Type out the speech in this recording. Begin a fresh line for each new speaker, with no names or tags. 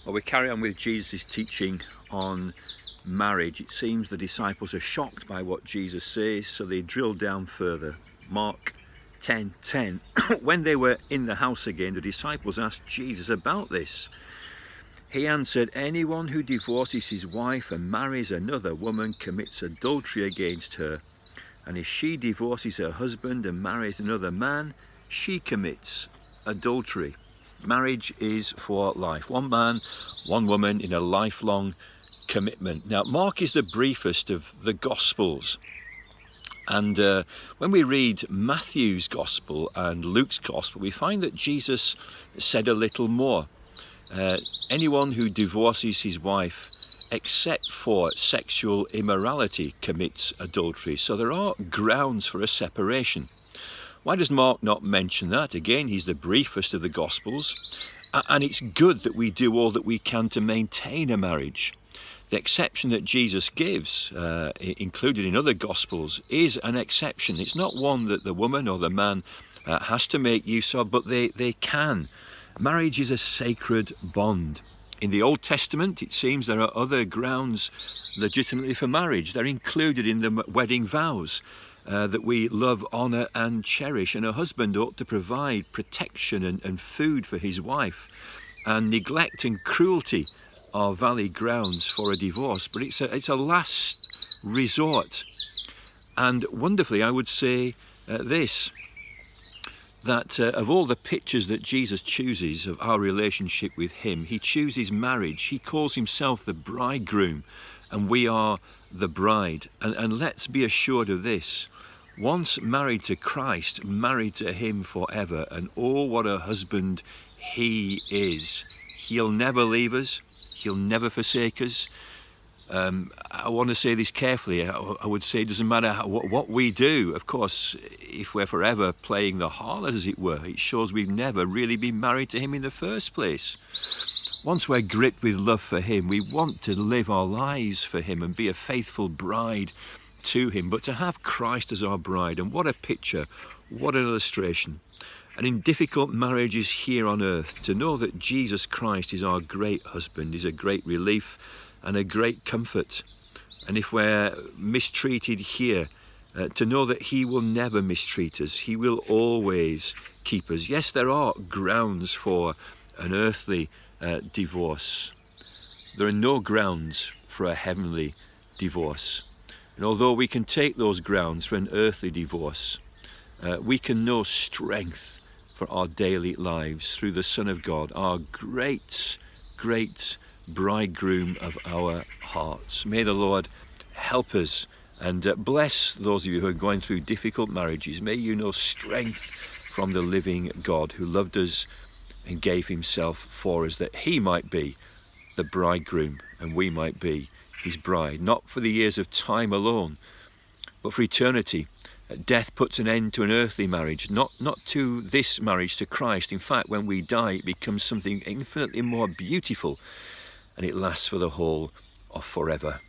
Well, we carry on with Jesus' teaching on marriage. It seems the disciples are shocked by what Jesus says, so they drill down further. Mark 10:10. When they were in the house again, the disciples asked Jesus about this. He answered, "Anyone who divorces his wife and marries another woman commits adultery against her. And if she divorces her husband and marries another man, she commits adultery." Marriage is for life. One man, one woman in a lifelong commitment. Now, Mark is the briefest of the Gospels. And when we read Matthew's Gospel and Luke's Gospel, we find that Jesus said a little more. Anyone who divorces his wife except for sexual immorality commits adultery. So there are grounds for a separation. Why does Mark not mention that? Again, he's the briefest of the Gospels, and it's good that we do all that we can to maintain a marriage. The exception that Jesus gives, included in other Gospels, is an exception. It's not one that the woman or the man has to make use of, but they can. Marriage is a sacred bond. In the Old Testament, it seems there are other grounds legitimately for marriage. They're included in the wedding vows. That we love, honour and cherish, and a husband ought to provide protection and food for his wife, and neglect and cruelty are valid grounds for a divorce, but it's a last resort. And wonderfully, I would say that of all the pictures that Jesus chooses of our relationship with him, he chooses marriage. He calls himself the bridegroom, and we are the bride. And let's be assured of this: once married to Christ, married to him forever. And oh, what a husband he is. He'll never leave us. He'll never forsake us. I want to say this carefully. I would say it doesn't matter what we do. Of course, if we're forever playing the harlot, as it were, it shows we've never really been married to him in the first place. Once we're gripped with love for him, we want to live our lives for him and be a faithful bride to him. But to have Christ as our bride, and what a picture, what an illustration. And in difficult marriages here on earth, to know that Jesus Christ is our great husband is a great relief and a great comfort. And if we're mistreated here, to know that he will never mistreat us. He will always keep us. Yes, there are grounds for an earthly divorce. There are no grounds for a heavenly divorce. And although we can take those grounds for an earthly divorce, we can know strength for our daily lives through the Son of God, our great, great bridegroom of our hearts. May the Lord help us and bless those of you who are going through difficult marriages. May you know strength from the living God who loved us and gave himself for us, that he might be the bridegroom and we might be his bride, not for the years of time alone, but for eternity. Death puts an end to an earthly marriage, not to this marriage to Christ. In fact, when we die, it becomes something infinitely more beautiful, and it lasts for the whole of forever.